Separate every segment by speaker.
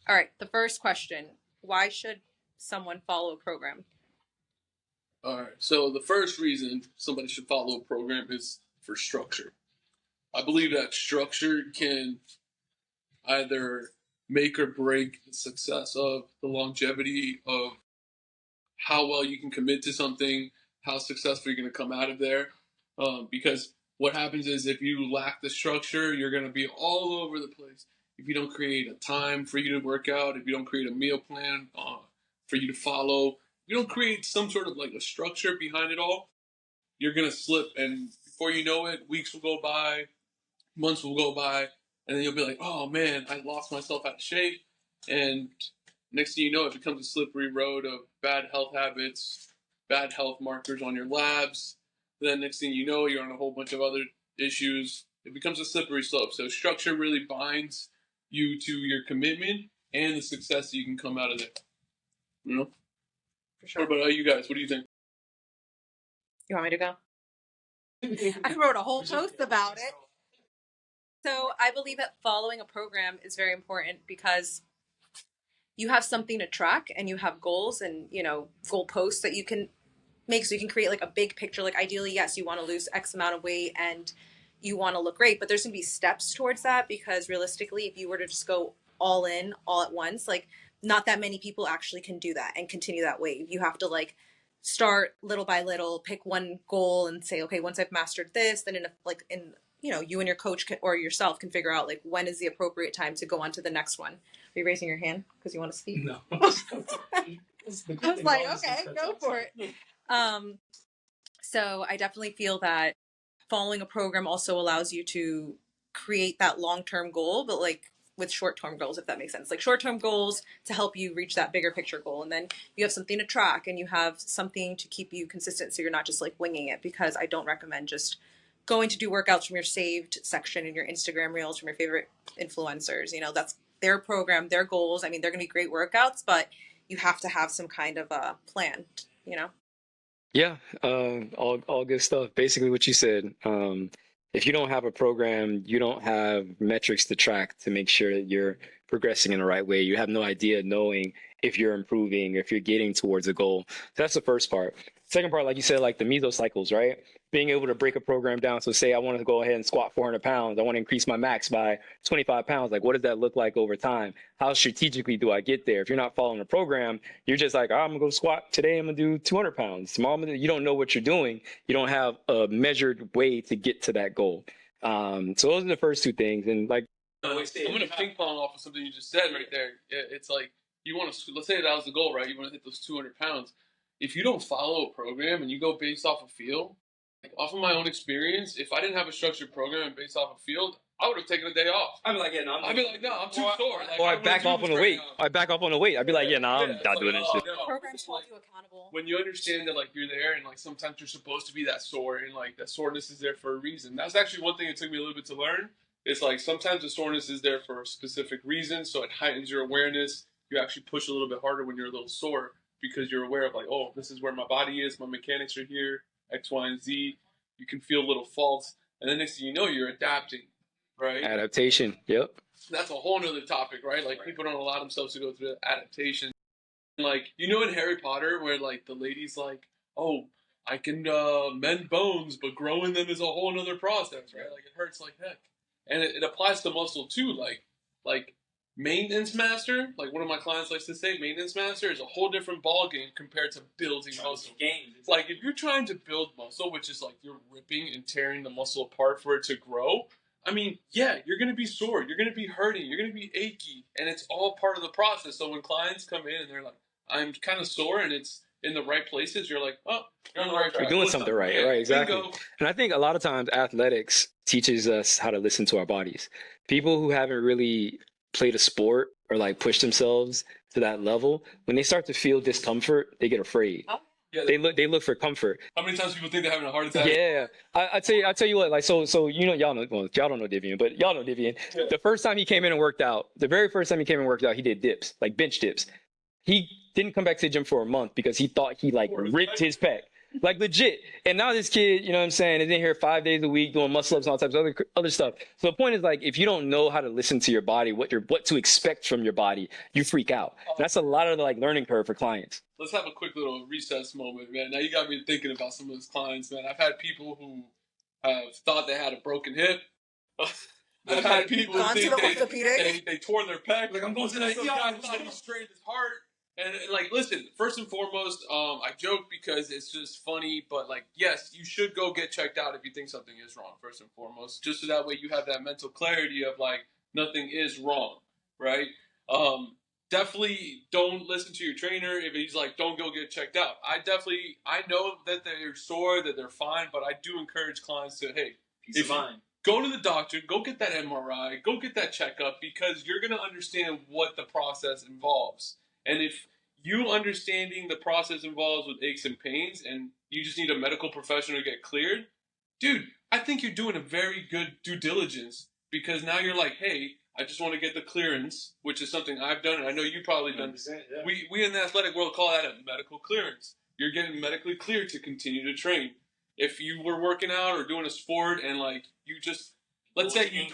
Speaker 1: All right, the first question, why should someone follow a program?
Speaker 2: All right, so the first reason somebody should follow a program is for structure. I believe that structure can either make or break the success of the longevity of how well you can commit to something, how successful you're going to come out of there. Because what happens is if you lack the structure, you're going to be all over the place. If you don't create a time for you to work out, if you don't create a meal plan for you to follow, if you don't create some sort of like a structure behind it all, you're going to slip. And before you know it, weeks will go by, months will go by, and then you'll be like, oh man, I lost myself out of shape. And next thing you know, it becomes a slippery road of bad health habits, bad health markers on your labs. Then next thing you know, you're on a whole bunch of other issues. It becomes a slippery slope. So structure really binds you to your commitment and the success that you can come out of it. You know?
Speaker 1: For sure.
Speaker 2: What about you guys? What do you think?
Speaker 1: You want me to go? I wrote a whole post about it. So I believe that following a program is very important because you have something to track and you have goals and, goal posts that you can make so you can create like a big picture. Like ideally, yes, you want to lose X amount of weight and you want to look great, but there's going to be steps towards that because realistically, if you were to just go all in all at once, like not that many people actually can do that and continue that wave. You have to like start little by little, pick one goal and say, okay, once I've mastered this, then you and your coach or yourself can figure out like when is the appropriate time to go on to the next one. Are you raising your hand because you want to speak?
Speaker 3: No.
Speaker 1: I was like, okay, go for it. So I definitely feel that following a program also allows you to create that long-term goal, but like with short-term goals, if that makes sense. Like short-term goals to help you reach that bigger picture goal. And then you have something to track and you have something to keep you consistent so you're not just like winging it, because I don't recommend just going to do workouts from your saved section in your Instagram reels from your favorite influencers. That's their program, their goals. I mean, they're going to be great workouts, but you have to have some kind of a plan,
Speaker 4: Yeah, all good stuff. Basically what you said. If you don't have a program, you don't have metrics to track to make sure that you're progressing in the right way. You have no idea knowing if you're improving, if you're getting towards a goal. So that's the first part. Second part, like you said, like the mesocycles, right? Being able to break a program down. So say I want to go ahead and squat 400 pounds. I want to increase my max by 25 pounds. Like, what does that look like over time? How strategically do I get there? If you're not following a program, you're just like, I'm going to go squat. Today, I'm going to do 200 pounds. Tomorrow, you don't know what you're doing. You don't have a measured way to get to that goal. So those are the first two things. And like,
Speaker 2: I'm going to ping pong off of something you just said right there. It's like, you want to, let's say that was the goal, right? You want to hit those 200 pounds. If you don't follow a program and you go based off a feel, like off of my own experience, if I didn't have a structured program and based off a field, I would have taken a day off.
Speaker 3: I'd be like, no, I'm
Speaker 2: too sore. Like,
Speaker 4: or I back off on the weight. I'd be like, I'm not doing this shit.
Speaker 1: Programs hold you accountable.
Speaker 2: When you understand that like you're there and like sometimes you're supposed to be that sore and like that soreness is there for a reason. That's actually one thing it took me a little bit to learn. It's like sometimes the soreness is there for a specific reason, so it heightens your awareness. You actually push a little bit harder when you're a little sore because you're aware of like, oh, this is where my body is, my mechanics are here, X, Y, and Z. You can feel little faults, and then next thing you know, you're adapting, right?
Speaker 4: Adaptation, yep.
Speaker 2: That's a whole nother topic, right? Like people don't allow themselves to go through adaptation. Like, in Harry Potter where like the lady's like, oh, I can mend bones, but growing them is a whole nother process, right? Like it hurts like heck. And it applies to muscle too. Like maintenance master, like one of my clients likes to say, maintenance master is a whole different ball game compared to building muscle. It's like if you're trying to build muscle, which is like you're ripping and tearing the muscle apart for it to grow. I mean, yeah, you're going to be sore. You're going to be hurting. You're going to be achy. And it's all part of the process. So when clients come in and they're like, I'm kind of sore and it's in the right places, you're like, oh, you're on the right track.
Speaker 4: You're doing something right. Right, exactly.
Speaker 2: Bingo.
Speaker 4: And I think a lot of times athletics teaches us how to listen to our bodies. People who haven't really played a sport or like pushed themselves to that level, when they start to feel discomfort, they get afraid.
Speaker 1: Oh.
Speaker 2: Yeah,
Speaker 4: they look for comfort.
Speaker 2: How many times people think they're having a heart attack?
Speaker 4: Yeah, I tell you what, like so y'all know, well, y'all don't know Divian, but y'all know Divian. Yeah. The first time he came in and worked out, the very first time he came and worked out, he did dips, like bench dips. He didn't come back to the gym for a month because he thought he like ripped his pec. Like legit. And now this kid, you know what I'm saying, is in here 5 days a week doing muscle ups and all types of other stuff. So the point is like, if you don't know how to listen to your body, what to expect from your body, you freak out. That's a lot of the like learning curve for clients.
Speaker 2: Let's have a quick little recess moment, man. Now you got me thinking about some of those clients, man. I've had people who have thought they had a broken hip. I've had people who think they tore their pec. Like, I'm going to the ER. He strained his heart. And like, listen, first and foremost, I joke because it's just funny, but like, yes, you should go get checked out if you think something is wrong, first and foremost, just so that way you have that mental clarity of like, nothing is wrong, right? Definitely don't listen to your trainer if he's like, don't go get checked out. I know that they're sore, that they're fine, but I do encourage clients to, hey,
Speaker 3: peace of mind.
Speaker 2: Go to the doctor, go get that MRI, go get that checkup, because you're going to understand what the process involves. And if you understanding the process involves with aches and pains and you just need a medical professional to get cleared, dude, I think you're doing a very good due diligence, because now you're like, hey, I just want to get the clearance, which is something I've done, and I know you've probably done. Yeah. We in the athletic world call that a medical clearance. You're getting medically cleared to continue to train. If you were working out or doing a sport and like you just, let's say you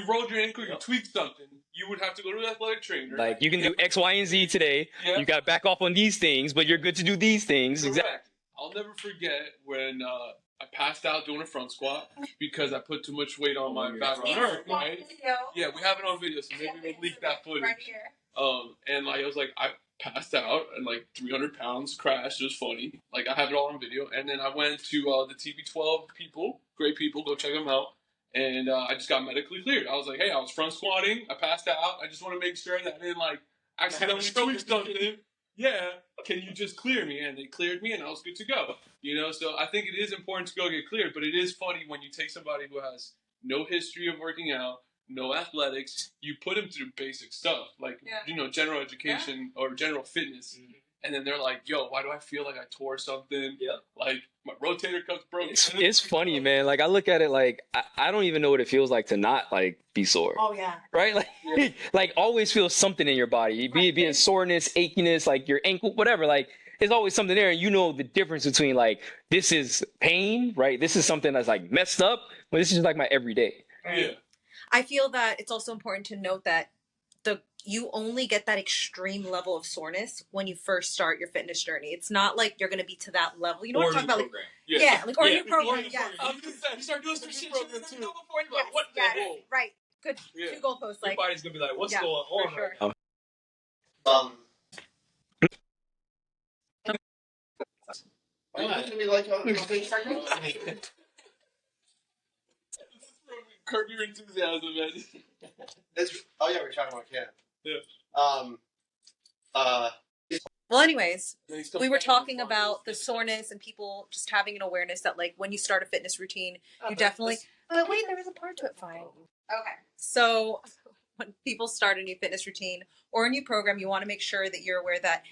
Speaker 2: rolled your ankle, you tweaked something, you would have to go to an athletic trainer.
Speaker 4: Like you can do X, Y, and Z today. Yeah. You got to back off on these things, but you're good to do these things.
Speaker 2: Correct.
Speaker 4: Exactly.
Speaker 2: I'll never forget when I passed out doing a front squat because I put too much weight on my back. Right? Yeah, we have it on video, so maybe we'll leak that footage. Right here. And like I was like, I passed out and like 300 pounds crashed. It was funny. Like I have it all on video. And then I went to the TB12 people, great people, go check them out. And I just got medically cleared. I was like, hey, I was front squatting. I passed out. I just want to make sure that I didn't like accidentally tweak something. Yeah, can you just clear me? And they cleared me and I was good to go. You know, so I think it is important to go get cleared, but it is funny when you take somebody who has no history of working out, no athletics, you put them through basic stuff, like, you know, general education or general fitness. Mm-hmm. And then they're like, yo, why do I feel like I tore something? Yeah. Like, my rotator cuff's broken.
Speaker 4: It's funny, man. Like, I look at it like, I don't even know what it feels like to not, like, be sore.
Speaker 1: Oh, yeah.
Speaker 4: Right? Like, like always feel something in your body. Be it soreness, achiness, like your ankle, whatever. Like, there's always something there. And you know the difference between, like, this is pain, right? This is something that's, like, messed up. But this is, like, my everyday.
Speaker 2: Right? Yeah.
Speaker 1: I feel that it's also important to note that you only get that extreme level of soreness when you first start your fitness journey. It's not like you're going to be to that level. You know what I'm talking about? Like, yeah, like or a new program. Yeah.
Speaker 2: I was going to say, you start doing some shit you didn't know before. You're like, what the hell?
Speaker 1: Right. Good. Yeah. Two goalposts. Like,
Speaker 3: your body's going to be like, what's going on?
Speaker 1: Sure.
Speaker 2: Curb your enthusiasm, man.
Speaker 5: We're talking about Ken.
Speaker 2: Yeah.
Speaker 1: Well, anyways, we were talking about the soreness and people just having an awareness that, like, when you start a fitness routine, you definitely. But wait, there was a part to it. Fine. Okay. So when people start a new fitness routine or a new program, you want to make sure that you're aware that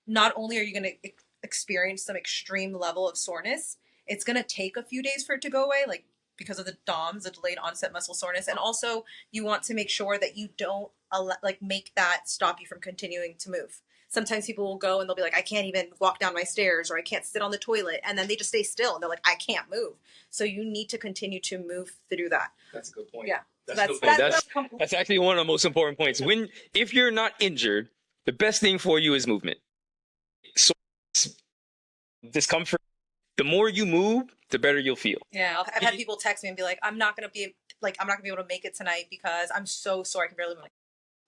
Speaker 1: not only are you going to experience some extreme level of soreness, it's going to take a few days for it to go away, like because of the DOMS, the delayed onset muscle soreness. And also you want to make sure that you don't make that stop you from continuing to move. Sometimes people will go and they'll be like, I can't even walk down my stairs, or I can't sit on the toilet. And then they just stay still and they're like, I can't move. So you need to continue to move through that.
Speaker 3: That's a good point.
Speaker 1: Yeah.
Speaker 4: That's actually one of the most important points. If you're not injured, the best thing for you is movement. So discomfort, the more you move, the better you'll feel.
Speaker 1: Yeah. I've had people text me and be like, I'm not going to be able to make it tonight because I'm so sore. I can barely move. Like,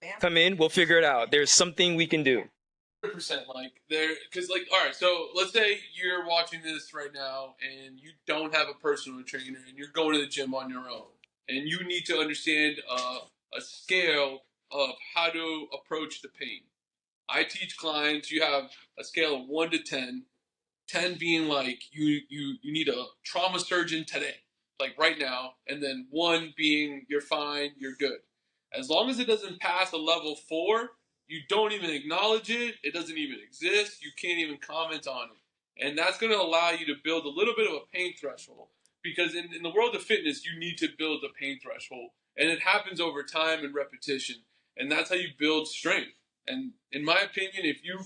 Speaker 1: man.
Speaker 4: Come in, we'll figure it out. There's something we can do.
Speaker 2: 100%, like there, because like, all right, so let's say you're watching this right now and you don't have a personal trainer and you're going to the gym on your own, and you need to understand a scale of how to approach the pain. I teach clients, you have a scale of 1 to 10, 10 being like you need a trauma surgeon today, like right now, and then 1 being you're fine, you're good. As long as it doesn't pass a level 4, you don't even acknowledge it. It doesn't even exist. You can't even comment on it. And that's going to allow you to build a little bit of a pain threshold. Because in the world of fitness, you need to build a pain threshold. And it happens over time and repetition. And that's how you build strength. And in my opinion, if you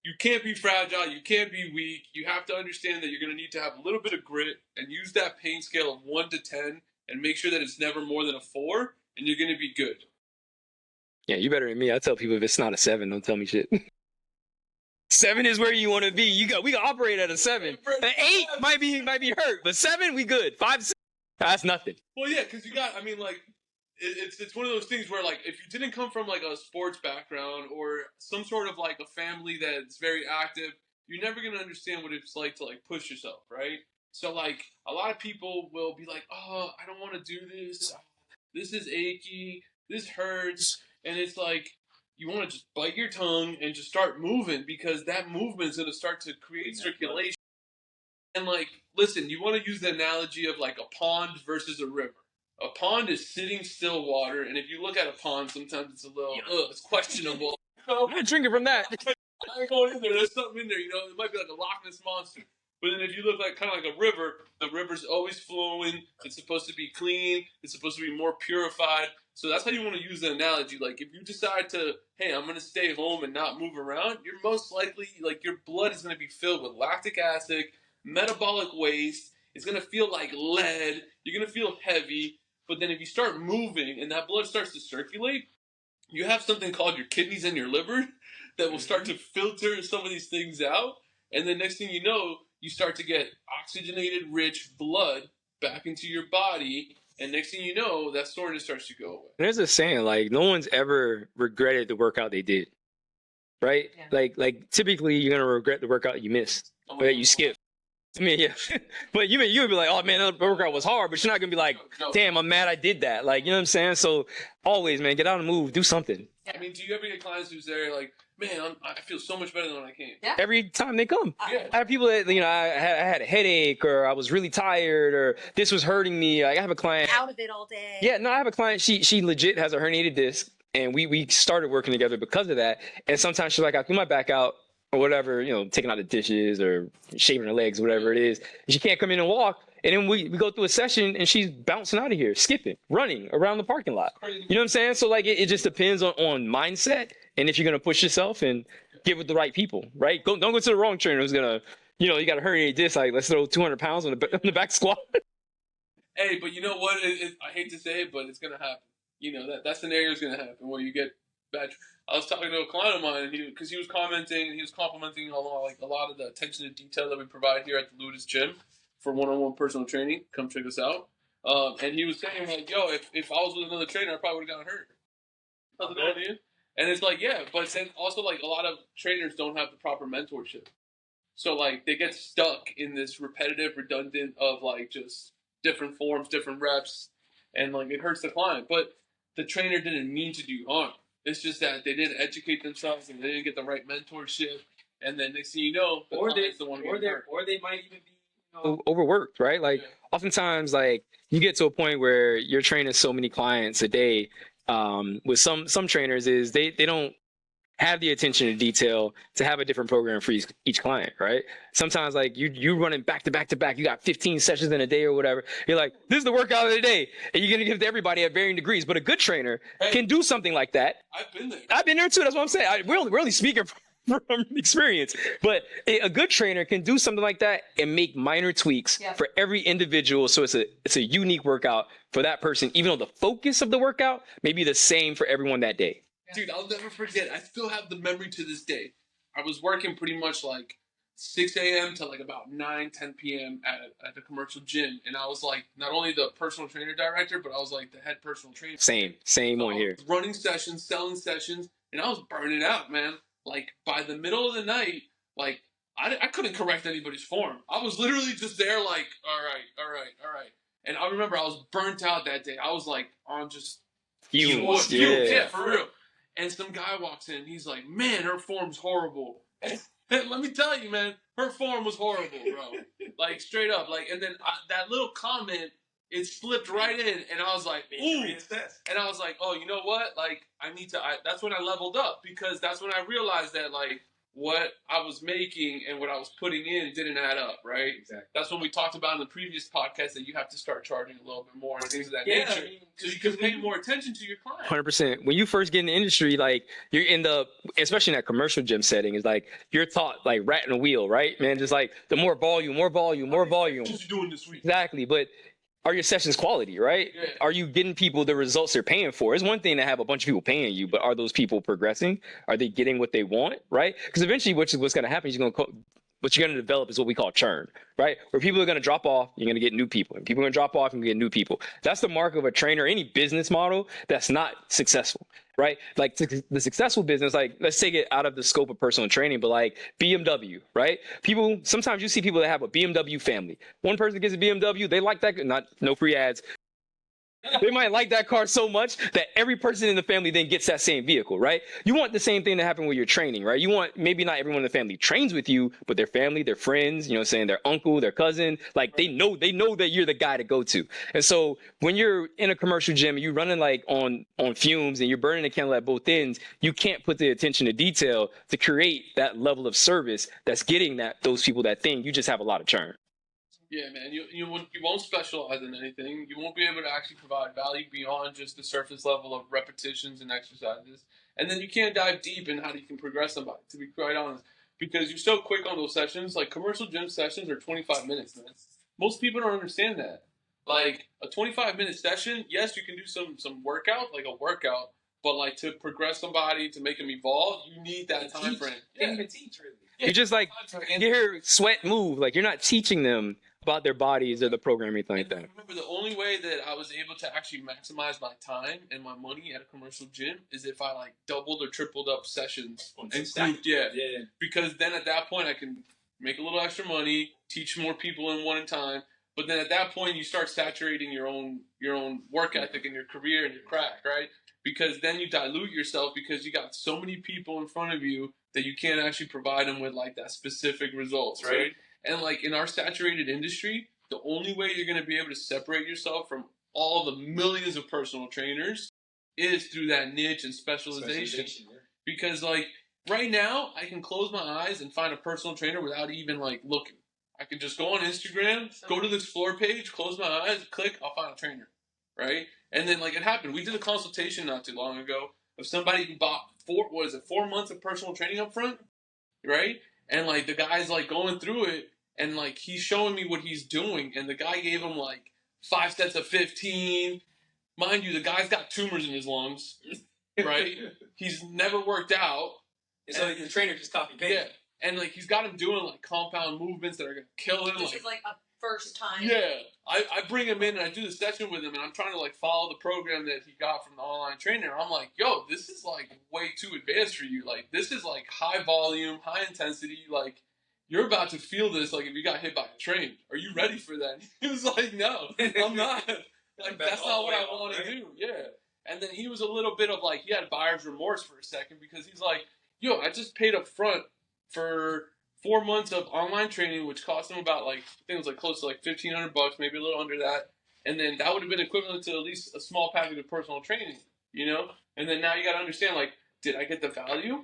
Speaker 2: you can't be fragile. You can't be weak. You have to understand that you're going to need to have a little bit of grit and use that pain scale of 1 to 10 and make sure that it's never more than a 4, and you're going to be good.
Speaker 4: Yeah, you better than me. I tell people if it's not a 7, don't tell me shit. 7 is where you want to be. We can operate at a 7. An 8 might be hurt, but 7 we good. 5, 6, that's nothing.
Speaker 2: Well, yeah, because you got. I mean, like, it's one of those things where, like, if you didn't come from like a sports background or some sort of like a family that's very active, you're never gonna understand what it's like to like push yourself, right? So like a lot of people will be like, oh, I don't want to do this. This is achy. This hurts, and it's like you want to just bite your tongue and just start moving because that movement is gonna start to create circulation. And like, listen, you want to use the analogy of like a pond versus a river. A pond is sitting still water, and if you look at a pond, sometimes it's a little, it's questionable.
Speaker 4: I'm not drinking from that.
Speaker 2: I ain't going in there. There's something in there, you know. It might be like a Loch Ness monster. But then if you look like kind of like a river, the river's always flowing. It's supposed to be clean. It's supposed to be more purified. So that's how you want to use the analogy. Like if you decide to, hey, I'm going to stay home and not move around, you're most likely, like your blood is going to be filled with lactic acid, metabolic waste. It's going to feel like lead. You're going to feel heavy. But then if you start moving and that blood starts to circulate, you have something called your kidneys and your liver that will start to filter some of these things out. And then next thing you know, you start to get oxygenated, rich blood back into your body. And next thing you know, that soreness starts to go away.
Speaker 4: There's a saying, like, no one's ever regretted the workout they did, right?
Speaker 1: Yeah.
Speaker 4: Like typically you're going to regret the workout you missed or that you skipped. I mean, yeah, but you would be like, oh man, that workout was hard, but you're not gonna be like, damn, I'm mad I did that. Like, you know what I'm saying? So always, man, get out and move, do something.
Speaker 2: I mean, do you ever get clients who's there like, man, I feel so much better than when I came?
Speaker 1: Yeah.
Speaker 4: Every time they come.
Speaker 2: Yeah.
Speaker 4: I have people that, you know, I had a headache or I was really tired or this was hurting me. Like, I have a client.
Speaker 1: Out of it all day.
Speaker 4: Yeah, no, I have a client, she legit has a herniated disc, and we started working together because of that. And sometimes she's like, I threw my back out, or whatever, you know, taking out the dishes or shaving her legs, whatever it is. And she can't come in and walk. And then we go through a session and she's bouncing out of here, skipping, running around the parking lot. You know what I'm saying? So like it just depends on mindset and if you're going to push yourself and get with the right people, right? Don't go to the wrong trainer who's going to, you know, you got to herniate this, like let's throw 200 pounds on the back squat.
Speaker 2: Hey, but you know what? I hate to say it, but it's going to happen. You know, that scenario is going to happen where you get bad. I was talking to a client of mine, and because he was commenting and he was complimenting a lot of the attention to detail that we provide here at the Ludus Gym for one-on-one personal training. Come check us out. And he was saying like, "Yo, if I was with another trainer, I probably would have gotten hurt." How's it going, dude? And it's like, yeah, but then also like a lot of trainers don't have the proper mentorship, so like they get stuck in this repetitive, redundant of like just different forms, different reps, and like it hurts the client. But the trainer didn't mean to do harm. It's just that they didn't educate themselves and they didn't get the right mentorship. And then next thing you know, the client's the one getting hurt.
Speaker 3: Or they might even be
Speaker 4: Overworked, right? Like oftentimes, like you get to a point where you're training so many clients a day. With some trainers is they don't have the attention to detail to have a different program for each client, right? Sometimes like you running back to back to back, you got 15 sessions in a day or whatever. You're like, this is the workout of the day. And you're going to give it to everybody at varying degrees. But a good trainer can do something like that.
Speaker 2: I've been there.
Speaker 4: I've been there too. That's what I'm saying. We're only speaking from experience. But a good trainer can do something like that and make minor tweaks for every individual. So it's a unique workout for that person, even though the focus of the workout may be the same for everyone that day.
Speaker 2: Dude, I'll never forget. I still have the memory to this day. I was working pretty much like 6 a.m. to like about 9, 10 p.m. at the commercial gym. And I was like not only the personal trainer director, but I was like the head personal trainer.
Speaker 4: Same
Speaker 2: So
Speaker 4: one here.
Speaker 2: I was running sessions, selling sessions, and I was burning out, man. Like by the middle of the night, like I couldn't correct anybody's form. I was literally just there like, all right. And I remember I was burnt out that day. I was like on just
Speaker 4: Fumes.
Speaker 2: yeah, for real. And some guy walks in, he's like, man, her form's horrible. And let me tell you, man, her form was horrible, bro. Like, straight up. Like, and then that little comment, it slipped right in, and I was like, ooh. And I was like, oh, you know what? Like, that's when I leveled up, because that's when I realized that, like, what I was making and what I was putting in didn't add up, right?
Speaker 4: Exactly.
Speaker 2: That's when we talked about in the previous podcast that you have to start charging a little bit more and things of that
Speaker 3: Yeah,
Speaker 2: nature,
Speaker 3: I mean,
Speaker 2: so you can pay more attention to your client.
Speaker 4: 100%. When you first get in the industry, like you're in the, especially in that commercial gym setting, is like you're taught like rat in a wheel, right, man? Just like the more volume, more volume, more volume.
Speaker 2: What you doing this week?
Speaker 4: Exactly. But are your sessions quality, right?
Speaker 2: Yeah.
Speaker 4: Are you getting people the results they're paying for? It's one thing to have a bunch of people paying you, but are those people progressing? Are they getting what they want, right? Because eventually what's going to happen is what you're going to develop is what we call churn, right? Where people are going to drop off, you're going to get new people. And people are going to drop off and get new people. That's the mark of a trainer, any business model that's not successful, right? Like the successful business, like let's take it out of the scope of personal training, but like BMW, right? People, sometimes you see people that have a BMW family. One person gets a BMW, they like that, no free ads. They might like that car so much that every person in the family then gets that same vehicle, right? You want the same thing to happen with your training, right? You want, maybe not everyone in the family trains with you, but their family, their friends, you know what I'm saying, their uncle, their cousin, like they know that you're the guy to go to. And so when you're in a commercial gym, you're running like on fumes and you're burning the candle at both ends, you can't put the attention to detail to create that level of service that's getting those people that thing. You just have a lot of churn.
Speaker 2: Yeah, man. You won't specialize in anything. You won't be able to actually provide value beyond just the surface level of repetitions and exercises. And then you can't dive deep in how you can progress somebody, to be quite honest. Because you're so quick on those sessions. Like, commercial gym sessions are 25 minutes, man. Most people don't understand that. Like, a 25-minute session, yes, you can do some workout, like a workout. But, like, to progress somebody, to make them evolve, you need that time frame.
Speaker 3: Can't even teach, really.
Speaker 4: You're just like, you hear sweat move. Like, you're not teaching them about their bodies or the program or anything like that.
Speaker 2: Remember, the only way that I was able to actually maximize my time and my money at a commercial gym is if I like doubled or tripled up sessions and grouped, yeah. Because then at that point I can make a little extra money, teach more people in one time. But then at that point you start saturating your own work ethic and your career and your craft, right? Because then you dilute yourself because you got so many people in front of you that you can't actually provide them with like that specific results, right? And like in our saturated industry, the only way you're going to be able to separate yourself from all the millions of personal trainers is through that niche and specialization. Because like right now, I can close my eyes and find a personal trainer without even like looking. I can just go on Instagram, go to the explore page, close my eyes, click, I'll find a trainer, right? And then like it happened. We did a consultation not too long ago of somebody who bought 4 months of personal training up front, right? And, like, the guy's, like, going through it, and, like, he's showing me what he's doing, and the guy gave him, like, 5 sets of 15. Mind you, the guy's got tumors in his lungs, right? He's never worked out.
Speaker 3: So the trainer just copy paste.
Speaker 2: Yeah. And, like, he's got him doing, like, compound movements that are going to kill him.
Speaker 1: This is, like, a first time.
Speaker 2: Yeah. I bring him in, and I do the session with him, and I'm trying to, like, follow the program that he got from the online trainer. I'm like, yo, this is, like, way too advanced for you. Like, this is, like, high volume, high intensity. Like, you're about to feel this, like, if you got hit by a train. Are you ready for that? He was like, no, I'm not. Like, that's not what I want to do. Yeah. And then he was a little bit of, like, he had buyer's remorse for a second because he's like, yo, I just paid up front for 4 months of online training, which cost him about like, I think it was like close to like $1,500, maybe a little under that. And then that would have been equivalent to at least a small package of personal training, you know? And then now you got to understand, like, did I get the value?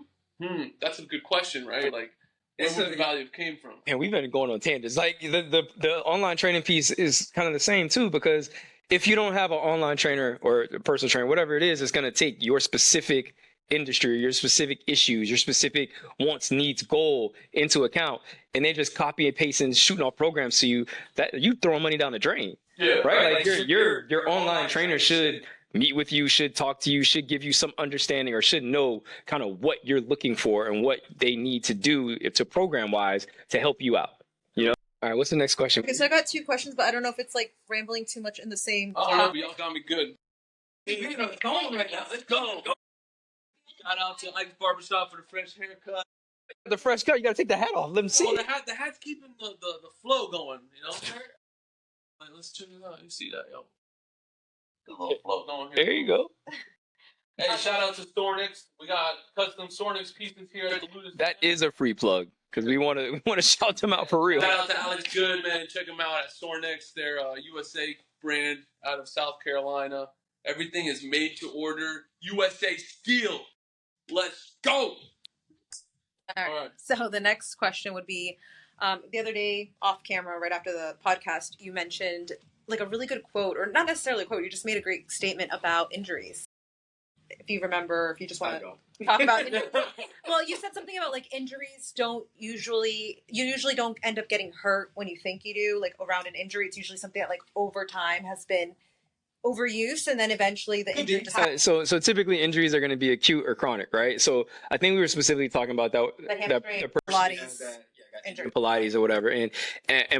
Speaker 2: That's a good question, right? Like, where would the value came from?
Speaker 4: And we've been going on tangents. Like the online training piece is kind of the same too, because if you don't have an online trainer or a personal trainer, whatever it is, it's going to take your specific industry, your specific issues, your specific wants, needs, goal into account, and they just copy and paste and shooting off programs to you, that you throwing money down the drain.
Speaker 2: Yeah,
Speaker 4: right? Like your online trainer should meet with you, should talk to you, should give you some understanding, or should know kind of what you're looking for and what they need to do to program wise to help you out. You know? All right, what's the next question?
Speaker 1: Okay, so I got 2 questions, but I don't know if it's like rambling too much in the same.
Speaker 2: Oh, y'all got me good.
Speaker 3: Hey, we're going right now. Let's go.
Speaker 2: Shout out to Ike's Barbershop for the fresh haircut.
Speaker 4: The fresh cut, you got to take the hat off. Let them see.
Speaker 2: Well, the hat's keeping the flow going, you know? Like, let's check it out. You see that, yo? The little flow going here.
Speaker 4: There you go.
Speaker 2: Hey, shout out to Stornix. We got custom Stornix pieces here at the Ludus.
Speaker 4: That is a free plug because we want to shout them out for real.
Speaker 2: Shout out to Alex Good, man. Check them out at Stornix. They're a USA brand out of South Carolina. Everything is made to order. USA Steel. Let's go.
Speaker 1: All
Speaker 2: All right.
Speaker 1: So the next question would be, the other day off camera, right after the podcast, you mentioned like a really good quote, or not necessarily a quote. You just made a great statement about injuries. If you remember, if you just want to talk about injuries. Well, you said something about like injuries you usually don't end up getting hurt when you think you do. Like around an injury, it's usually something that like over time has been overused, and then eventually the injury just happens.
Speaker 4: So typically injuries are going to be acute or chronic, right? So I think we were specifically talking about that
Speaker 1: hamstring,
Speaker 4: person
Speaker 1: Pilates
Speaker 4: injury, Pilates or whatever. And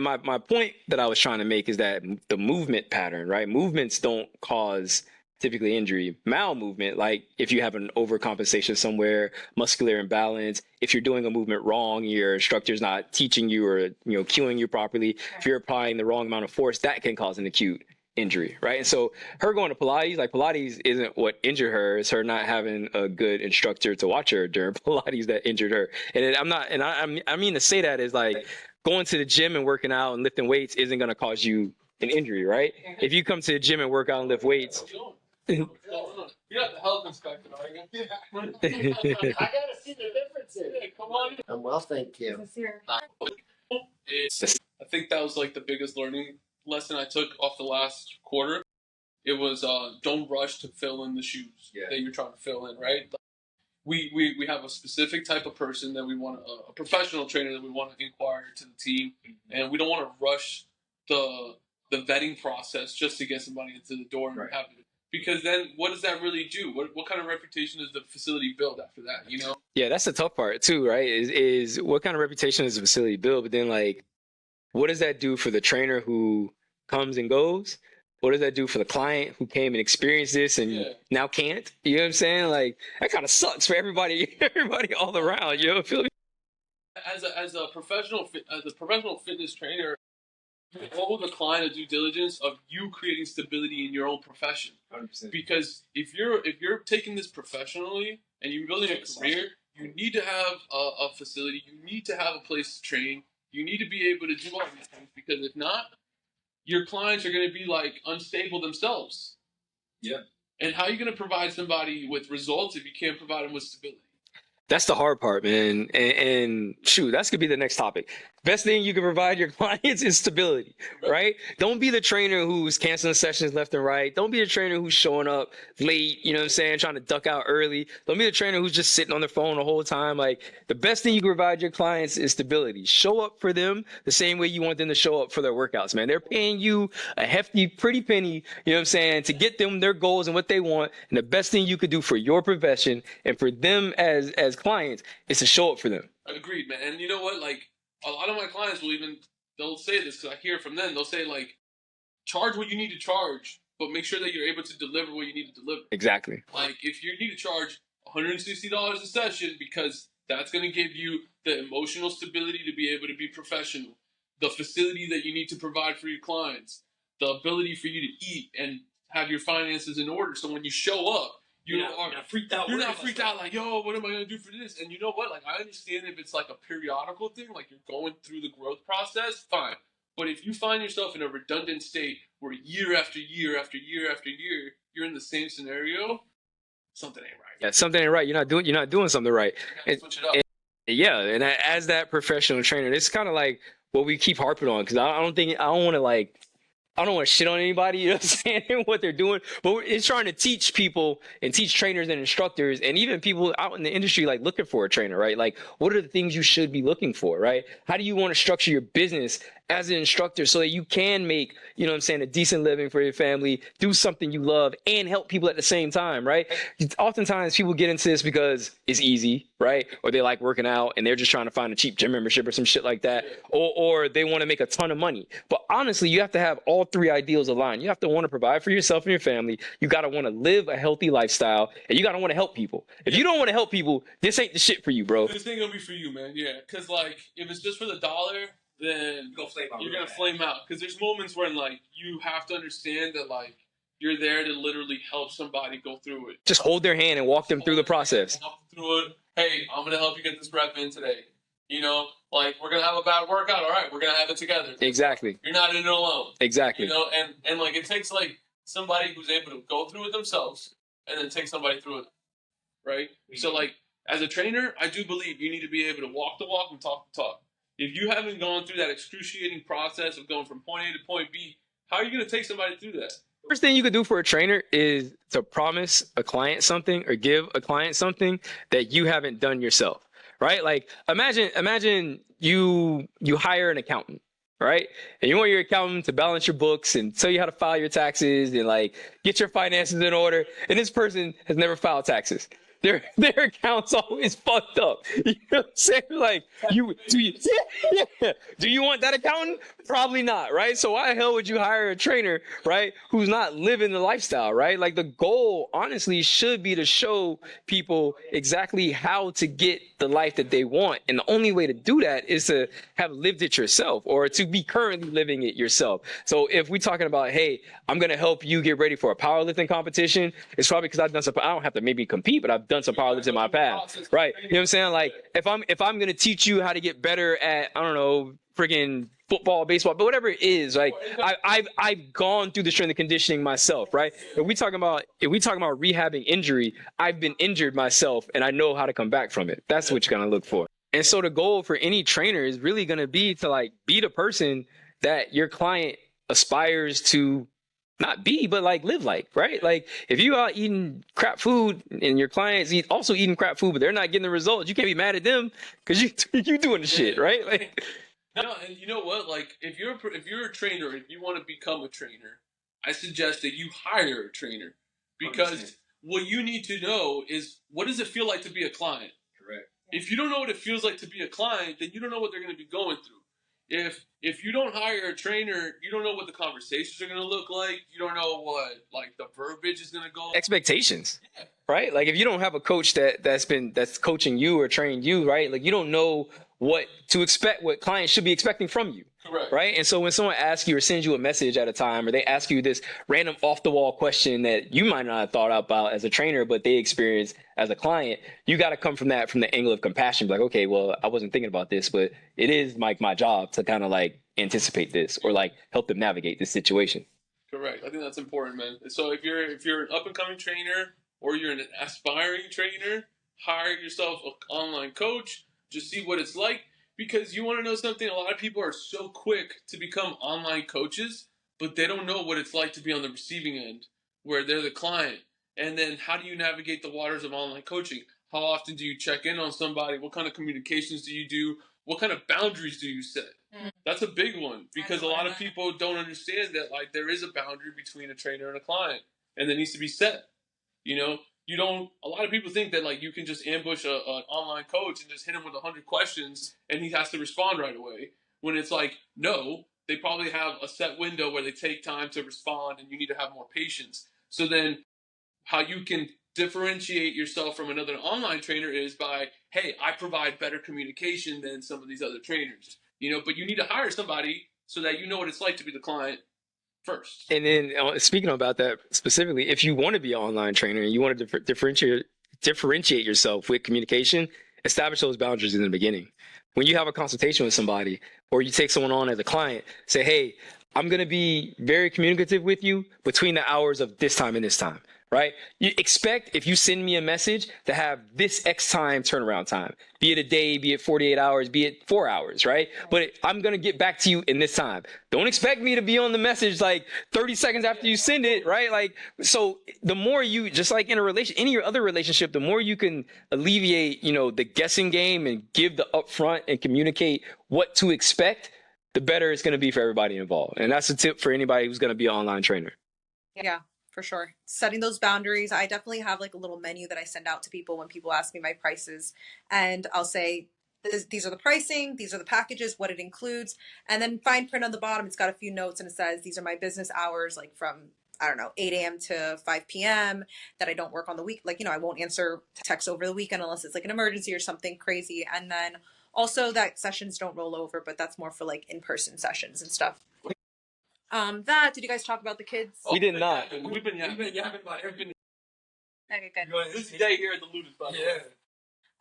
Speaker 4: my point that I was trying to make is that the movement pattern, right? Movements don't cause typically injury. Malmovement, like if you have an overcompensation somewhere, muscular imbalance, if you're doing a movement wrong, your instructor's not teaching you or cueing you properly, if you're applying the wrong amount of force, that can cause an acute injury, right? And so her going to Pilates, like Pilates isn't what injured her, it's her not having a good instructor to watch her during Pilates that injured her. And I mean to say that is like going to the gym and working out and lifting weights isn't going to cause you an injury, right? If you come to the gym and work out and lift weights,
Speaker 2: You're not the health inspector, are you?
Speaker 5: I gotta see the differences.
Speaker 2: Yeah, come on.
Speaker 5: I'm well, thank you.
Speaker 2: I think that was like the biggest learning lesson I took off the last quarter. It was don't rush to fill in the shoes that you're trying to fill in, right? We have a specific type of person that we want, a professional trainer that we want to inquire to the team, and we don't want to rush the vetting process just to get somebody into the door and have it. Because then what does that really do? What kind of reputation does the facility build after that, you know?
Speaker 4: Yeah, that's the tough part too, right? Is what kind of reputation does the facility build? But then like, what does that do for the trainer who comes and goes? What does that do for the client who came and experienced this and now can't? You know what I'm saying? Like that kind of sucks for everybody all around. You know, feel me?
Speaker 2: As a professional fitness trainer, you owe the client a due diligence of you creating stability in your own profession.
Speaker 3: 100%.
Speaker 2: Because if you're taking this professionally and you're building a career, you need to have a facility. You need to have a place to train. You need to be able to do all these things, because if not, your clients are going to be like unstable themselves.
Speaker 3: Yeah.
Speaker 2: And how are you going to provide somebody with results if you can't provide them with stability?
Speaker 4: That's the hard part, man. And shoot, that's gonna be the next topic. Best thing you can provide your clients is stability, right? Don't be the trainer who's canceling sessions left and right. Don't be the trainer who's showing up late, you know what I'm saying, trying to duck out early. Don't be the trainer who's just sitting on their phone the whole time. Like, the best thing you can provide your clients is stability. Show up for them the same way you want them to show up for their workouts, man. They're paying you a hefty, pretty penny, you know what I'm saying, to get them their goals and what they want. And the best thing you could do for your profession and for them as clients is to show up for them.
Speaker 2: Agreed, man. And you know what? Like, a lot of my clients they'll say this, because I hear from them. They'll say, like, charge what you need to charge, but make sure that you're able to deliver what you need to deliver.
Speaker 4: Exactly.
Speaker 2: Like, if you need to charge $160 a session, because that's going to give you the emotional stability to be able to be professional, the facility that you need to provide for your clients, the ability for you to eat and have your finances in order, so when you show up, you're not freaked out. You're not freaked out like, yo, what am I going to do for this? And you know what? Like, I understand if it's like a periodical thing, like you're going through the growth process, fine. But if you find yourself in a redundant state where year after year after year after year, you're in the same scenario, something ain't right.
Speaker 4: Yeah, something ain't right. You're not doing something right.
Speaker 2: Switch it up.
Speaker 4: And as that professional trainer, it's kind of like what we keep harping on, because I don't want to shit on anybody, you know what I'm saying, what they're doing, but it's trying to teach people and teach trainers and instructors and even people out in the industry, like, looking for a trainer, right? Like, what are the things you should be looking for, right? How do you want to structure your business as an instructor so that you can make, you know what I'm saying, a decent living for your family, do something you love, and help people at the same time, right? Oftentimes people get into this because it's easy, right? Or they like working out and they're just trying to find a cheap gym membership or some shit like that, or they want to make a ton of money. But honestly, you have to have all three ideals aligned. You have to want to provide for yourself and your family. You got to want to live a healthy lifestyle, and you got to want to help people. If you don't want to help people, this ain't the shit for you, bro.
Speaker 2: This ain't gonna be for you, man. Yeah, because like, if it's just for the dollar, then you're gonna flame out. Because there's moments when like you have to understand that like you're there to literally help somebody go through it.
Speaker 4: Just hold their hand and walk them through the process.
Speaker 2: Walk them through it. Hey, I'm gonna help you get this rep in today. You know, like, we're gonna have a bad workout. All right, we're gonna have it together.
Speaker 4: Exactly.
Speaker 2: You're not in it alone.
Speaker 4: Exactly.
Speaker 2: You know, and like, it takes like somebody who's able to go through it themselves and then take somebody through it, right? So like, As a trainer, I do believe you need to be able to walk the walk and talk the talk. If you haven't gone through that excruciating process of going from point A to point B, how are you going to take somebody through that?
Speaker 4: First thing you could do for a trainer is to promise a client something or give a client something that you haven't done yourself, right? Like imagine you hire an accountant, right? And you want your accountant to balance your books and tell you how to file your taxes and like get your finances in order. And this person has never filed taxes. Their account's always fucked up. You know what I'm saying? Like do you want that accountant? Probably not, right? So why the hell would you hire a trainer, right, who's not living the lifestyle, right? Like the goal, honestly, should be to show people exactly how to get the life that they want. And the only way to do that is to have lived it yourself or to be currently living it yourself. So if we're talking about, hey, I'm going to help you get ready for a powerlifting competition, it's probably because I've done some, I don't have to maybe compete, but I've done some powerlifting in my past, right? You know what I'm saying? Like if I'm going to teach you how to get better at, I don't know, freaking football, baseball, but whatever it is, like I've gone through the strength and conditioning myself, right? If we talking about rehabbing injury, I've been injured myself and I know how to come back from it. That's what you're gonna look for. And so the goal for any trainer is really gonna be to like be the person that your client aspires to not be, but like live like, right? Like if you are eating crap food and your clients also eating crap food, but they're not getting the results, you can't be mad at them because you doing the shit, right? Like.
Speaker 2: No, and you know what? Like, if you're a trainer, if you want to become a trainer, I suggest that you hire a trainer because what you need to know is what does it feel like to be a client.
Speaker 3: Correct.
Speaker 2: If you don't know what it feels like to be a client, then you don't know what they're going to be going through. If you don't hire a trainer, you don't know what the conversations are going to look like. You don't know what like the verbiage is going to go.
Speaker 4: Expectations, right? Like if you don't have a coach that's coaching you or trained you, right? Like you don't know what to expect, what clients should be expecting from you.
Speaker 2: Correct.
Speaker 4: Right. And so when someone asks you or sends you a message at a time, or they ask you this random off the wall question that you might not have thought about as a trainer, but they experience as a client, you got to come from the angle of compassion. Like, okay, well, I wasn't thinking about this, but it is like my job to kind of like anticipate this or like help them navigate this situation.
Speaker 2: Correct. I think that's important, man. So if you're an up and coming trainer or you're an aspiring trainer, hire yourself an online coach. Just see what it's like. Because you want to know something, a lot of people are so quick to become online coaches, but they don't know what it's like to be on the receiving end, where they're the client. And then how do you navigate the waters of online coaching? How often do you check in on somebody? What kind of communications do you do? What kind of boundaries do you set? That's a big one because a lot of people don't understand that like there is a boundary between a trainer and a client, and that needs to be set. You know, a lot of people think that like you can just ambush an online coach and just hit him with 100 questions and he has to respond right away. When it's like, no, they probably have a set window where they take time to respond and you need to have more patience. So then how you can differentiate yourself from another online trainer is by, hey, I provide better communication than some of these other trainers, you know, but you need to hire somebody so that you know what it's like to be the client first.
Speaker 4: And then speaking about that specifically, if you want to be an online trainer and you want to differentiate yourself with communication, establish those boundaries in the beginning. When you have a consultation with somebody or you take someone on as a client, say, hey, I'm going to be very communicative with you between the hours of this time and this time. Right? You expect if you send me a message to have this X time turnaround time, be it a day, be it 48 hours, be it 4 hours, right? But I'm going to get back to you in this time. Don't expect me to be on the message like 30 seconds after you send it, right? Like, so the more you, just like in a relation, any other relationship, the more you can alleviate, you know, the guessing game and give the upfront and communicate what to expect, the better it's going to be for everybody involved. And that's a tip for anybody who's going to be an online trainer.
Speaker 1: Yeah, for sure. Setting those boundaries. I definitely have like a little menu that I send out to people when people ask me my prices. And I'll say, these are the pricing, these are the packages, what it includes. And then fine print on the bottom, it's got a few notes and it says, these are my business hours, like from, I don't know, 8 a.m. to 5 p.m. that I don't work on the week. Like, you know, I won't answer texts over the weekend unless it's like an emergency or something crazy. And then also that sessions don't roll over, but that's more for like in-person sessions and stuff. Did you guys talk about the kids?
Speaker 4: We did not.
Speaker 2: We've been yapping about everything.
Speaker 1: Okay, good.
Speaker 2: This day here at the Ludus Pod.
Speaker 3: Yeah.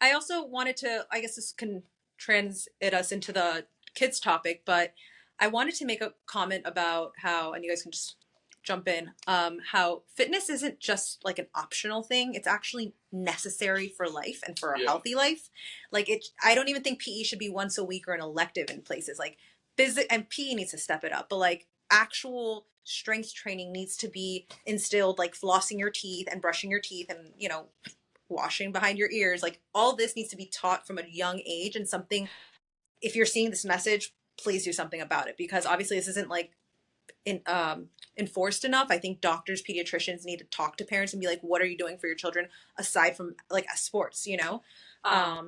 Speaker 1: I also wanted to, I guess this can transit us into the kids topic, but I wanted to make a comment about how, and you guys can just jump in. How fitness isn't just like an optional thing. It's actually necessary for life and for a healthy life. Like I don't even think PE should be once a week or an elective in places like and PE needs to step it up, but like actual strength training needs to be instilled, like flossing your teeth and brushing your teeth and, you know, washing behind your ears. Like all this needs to be taught from a young age, and something, if you're seeing this message, please do something about it, because obviously this isn't like enforced enough. I think doctors, pediatricians need to talk to parents and be like, what are you doing for your children aside from like sports, you know?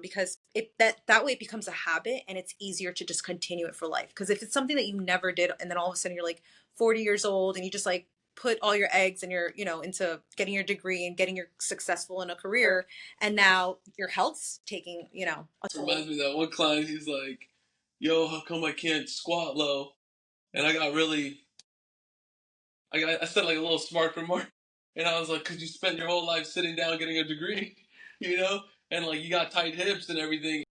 Speaker 1: Because that way it becomes a habit and it's easier to just continue it for life. Because if it's something that you never did and then all of a sudden you're like 40 years old and you just like put all your eggs and your, you know, into getting your degree and getting your successful in a career, and now your health's taking, you know, a toll.
Speaker 2: It reminds me of that one client. He's like, yo, how come I can't squat low? And I said like a little smart remark, and I was like, because you spent your whole life sitting down getting a degree, you know, and like you got tight hips and everything.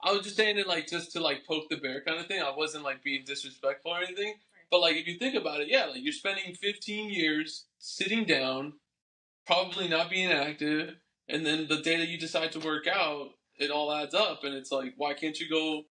Speaker 2: I was just saying it like just to like poke the bear kind of thing. I wasn't like being disrespectful or anything. But like if you think about it, yeah, like you're spending 15 years sitting down, probably not being active, and then the day that you decide to work out, it all adds up, and it's like, why can't you go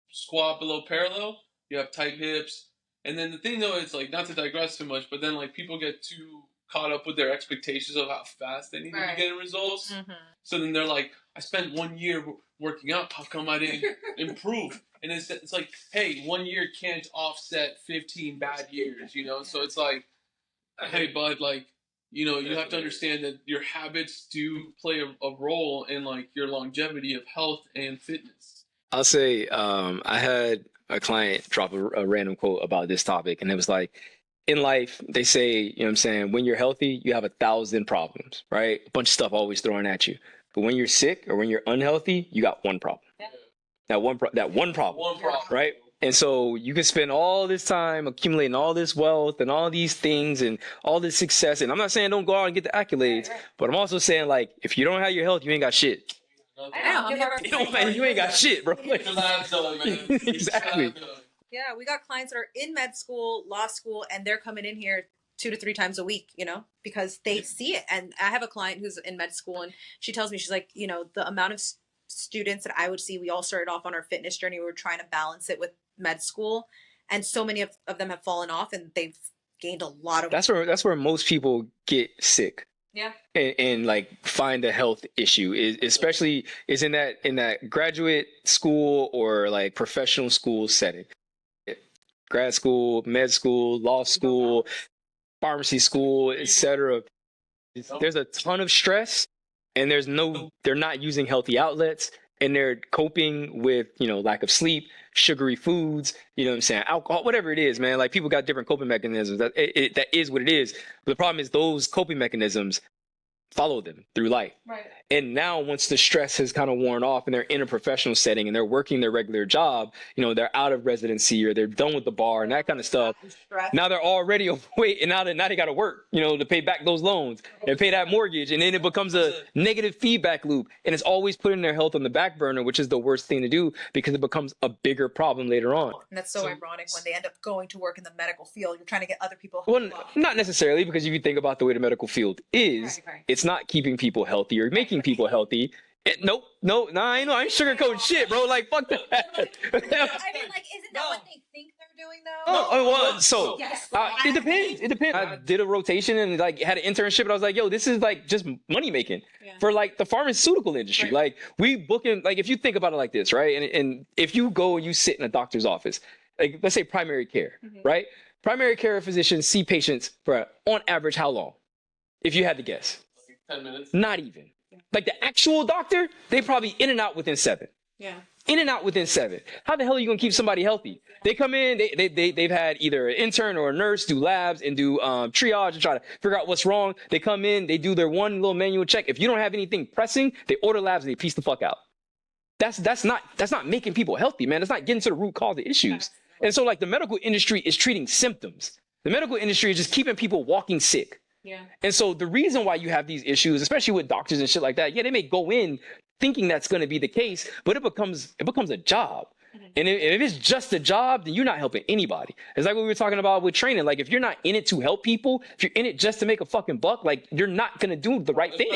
Speaker 2: squat below parallel? You have tight hips. And then the thing though, it's like, not to digress too much, but then like people get too caught up with their expectations of how fast they need to be getting results. Mm-hmm. So then they're like, I spent 1 year working out, how come I didn't improve? And it's like, hey, 1 year can't offset 15 bad years, you know? So it's like, hey, bud, like, you know, you have to understand that your habits do play a role in like your longevity of health and fitness.
Speaker 4: I'll say I had a client drop a random quote about this topic, and it was like, in life, they say, you know what I'm saying, when you're healthy, you have 1,000 problems, right? A bunch of stuff always thrown at you. But when you're sick or when you're unhealthy, you got one problem. Yeah. That one problem, right? And so you can spend all this time accumulating all this wealth and all these things and all this success. And I'm not saying don't go out and get the accolades, but I'm also saying, like, if you don't have your health, you ain't got shit. You ain't got shit, bro. Like, exactly.
Speaker 1: Yeah, we got clients that are in med school, law school, and they're coming in here 2 to 3 times a week, you know, because they see it. And I have a client who's in med school, and she tells me, she's like, you know, the amount of students that I would see, we all started off on our fitness journey. We were trying to balance it with med school, and so many of them have fallen off, and they've gained a lot of.
Speaker 4: That's where most people get sick.
Speaker 1: Yeah.
Speaker 4: And like find a health issue, especially is in that graduate school or like professional school setting. Grad school, med school, law school, pharmacy school, etc. There's a ton of stress, and they're not using healthy outlets, and they're coping with, you know, lack of sleep, sugary foods, you know what I'm saying, alcohol, whatever it is, man. Like, people got different coping mechanisms. That is what it is. But the problem is those coping mechanisms follow them through life. Right. And now once the stress has kind of worn off and they're in a professional setting and they're working their regular job, you know, they're out of residency or they're done with the bar and that kind of stuff. Now they're already overweight, and now they got to work, you know, to pay back those loans and pay that mortgage. And then it becomes a negative feedback loop, and it's always putting their health on the back burner, which is the worst thing to do because it becomes a bigger problem later on.
Speaker 1: And that's so ironic when they end up going to work in the medical field. You're trying to get other people.
Speaker 4: Well, not necessarily, because if you think about the way the medical field is, it's not keeping people healthy or making people healthy. Nope. I ain't sugarcoating shit, bro. Like, fuck that.
Speaker 1: I mean, like, isn't that what they think they're doing, though?
Speaker 4: Well, so it depends. I did a rotation and like had an internship, and I was like, yo, this is like just money making for like the pharmaceutical industry. Right. Like, we booking, like, if you think about it like this, right? And if you go and you sit in a doctor's office, like, let's say primary care, right? Primary care physicians see patients for, on average, how long? If you had to guess.
Speaker 2: 10 minutes.
Speaker 4: Not even. Like, the actual doctor, they probably in and out within 7.
Speaker 1: Yeah.
Speaker 4: In and out within 7. How the hell are you gonna keep somebody healthy? They come in, they've had either an intern or a nurse do labs and do triage and try to figure out what's wrong. They come in, they do their one little manual check. If you don't have anything pressing, they order labs and they piece the fuck out. That's not making people healthy, man. That's not getting to the root cause of the issues. And so, like, the medical industry is treating symptoms. The medical industry is just keeping people walking sick. Yeah. And so the reason why you have these issues, especially with doctors and shit like that, they may go in thinking that's going to be the case, but it becomes a job. And if it's just a job, then you're not helping anybody. It's like what we were talking about with training. Like if you're not in it to help people, if you're in it just to make a fucking buck, like you're not gonna do the right thing.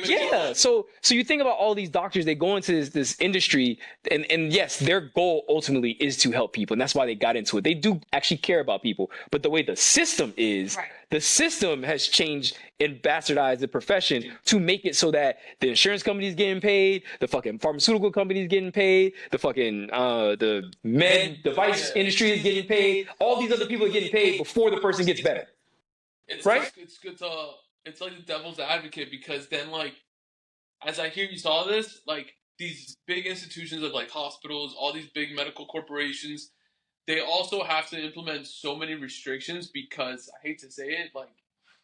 Speaker 4: Yeah. So you think about all these doctors, they go into this industry, and yes, their goal ultimately is to help people, and that's why they got into it. They do actually care about people, but the way the system is, the system has changed and bastardized the profession to make it so that the insurance company's getting paid, the fucking pharmaceutical company's getting paid, the fucking the med device industry is getting paid, all these other people are getting paid before the person gets better.
Speaker 2: It's
Speaker 4: right?
Speaker 2: It's like the devil's advocate, because then, like, as I hear you saw this, like, these big institutions of, like, hospitals, all these big medical corporations, they also have to implement so many restrictions because, I hate to say it, like,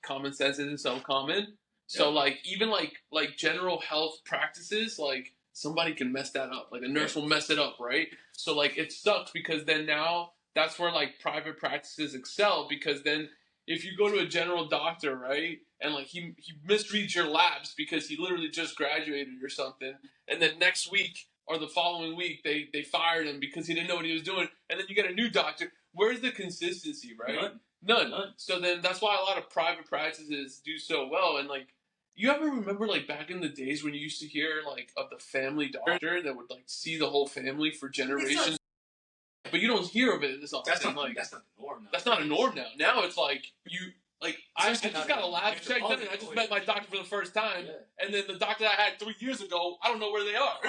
Speaker 2: common sense isn't so common. So, like, even, like general health practices, like, somebody can mess that up. Like, a nurse will mess it up, right? So, like, it sucks because then now that's where, like, private practices excel, because then if you go to a general doctor, right, and, like, he misreads your labs because he literally just graduated or something, and then next week or the following week they fired him because he didn't know what he was doing, and then you get a new doctor. Where's the consistency, right? None. So then that's why a lot of private practices do so well. And, like, you ever remember, like, back in the days when you used to hear, like, of the family doctor that would, like, see the whole family for generations? But you don't hear of it this often.
Speaker 3: That's not the norm now.
Speaker 2: That's not a norm now. Now it's like I just got a lab check done, and I just met my doctor for the first time, and then the doctor I had 3 years ago, I don't know where they are.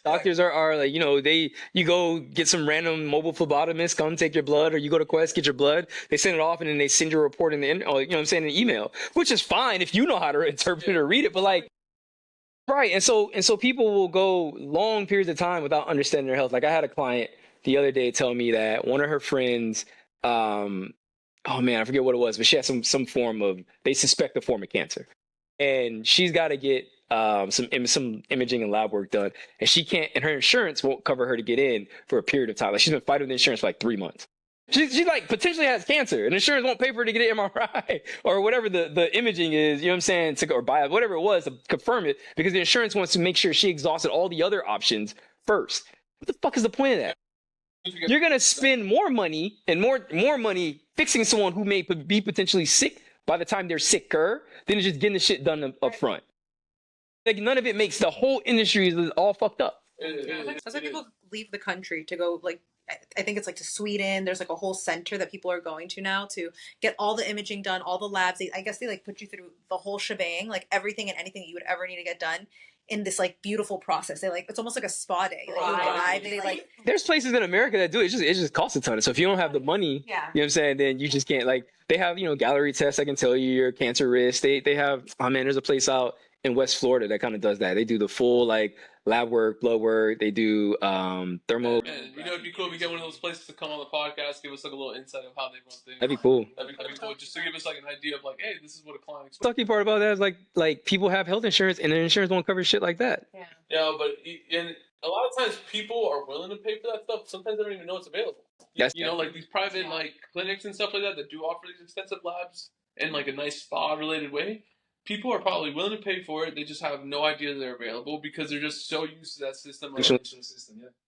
Speaker 4: Doctors are like, you go get some random mobile phlebotomist, come take your blood, or you go to Quest, get your blood. They send it off, and then they send your report in an email, which is fine if you know how to interpret it or read it, but like, right. And so people will go long periods of time without understanding their health. Like I had a client the other day tell me that one of her friends, oh man, I forget what it was, but she had some form of, they suspect a form of cancer, and she's got to get some imaging and lab work done, and she can't, and her insurance won't cover her to get in for a period of time. Like she's been fighting with the insurance for like 3 months. She like potentially has cancer, and insurance won't pay for her to get an MRI or whatever the imaging is, you know what I'm saying, or buy whatever it was to confirm it, because the insurance wants to make sure she exhausted all the other options first. What the fuck is the point of that? You're gonna spend more money and more money fixing someone who may be potentially sick by the time they're sicker than just getting the shit done up front. Like none of it makes, the whole industry is all fucked up.
Speaker 1: That's why people leave the country to go, like, I think it's like to Sweden. There's like a whole center that people are going to now to get all the imaging done, all the labs. I guess they like put you through the whole shebang, like everything and anything that you would ever need to get done in this like beautiful process. They like, it's almost like a spa day. Like, you arrive and they like.
Speaker 4: There's places in America that do it. It just costs a ton. So if you don't have the money, you know what I'm saying, then you just can't. Like they have gallery tests that can tell you your cancer risk. They have, oh man, there's a place out in West Florida that kind of does that. They do the full like lab work, blood work. They do thermal.
Speaker 2: Man, it'd be cool if we get one of those places to come on the podcast, give us like a little insight of how they run things.
Speaker 4: That'd be cool.
Speaker 2: That'd be cool, just to give us like an idea of like, hey, this is what a client expects.
Speaker 4: The sucky part about that is like people have health insurance and their insurance won't cover shit like that.
Speaker 2: Yeah, but and a lot of times people are willing to pay for that stuff. Sometimes they don't even know it's available.
Speaker 4: Yes.
Speaker 2: Like these private like clinics and stuff like that do offer these extensive labs in like a nice spa related way. People are probably willing to pay for it. They just have no idea they're available because they're just so used to that system.